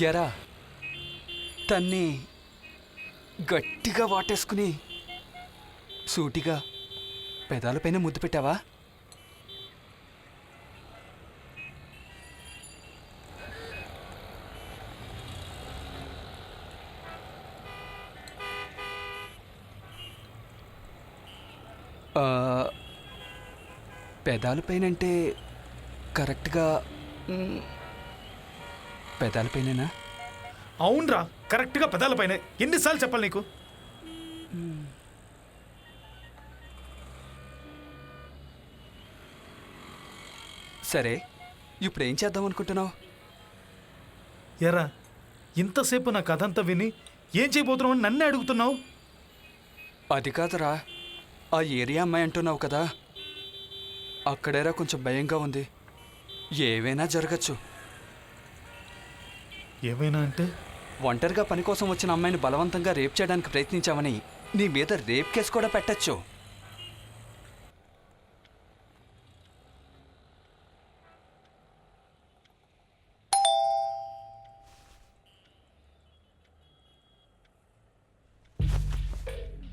ఎరా తన్ని గట్టిగా వాటేసుకుని సూటిగా పెదాలపైన ముద్దు పెట్టావా? పెదాలపైనంటే కరెక్ట్గా పెదాలపైనేనా? అవునరా, కరెక్ట్గా పెదాలపైన. ఎన్నిసార్లు చెప్పాలి నీకు? సరే, ఇప్పుడు ఏం చేద్దాం అనుకుంటున్నావు? ఎరా, ఇంతసేపు నా కథ అంతా విని ఏం చేయబోతున్నావు అని నన్నే అడుగుతున్నావు? అది కాదురా, ఆ ఏరియా అమ్మాయి అంటున్నావు కదా, అక్కడేరా కొంచెం భయంగా ఉంది. ఏవైనా జరగచ్చు. ఏమైనా అంటే? ఒంటరిగా పని కోసం వచ్చిన అమ్మాయిని బలవంతంగా రేప్ చేయడానికి ప్రయత్నించామని నీ మీద రేప్ కేసు కూడా పెట్టచ్చు.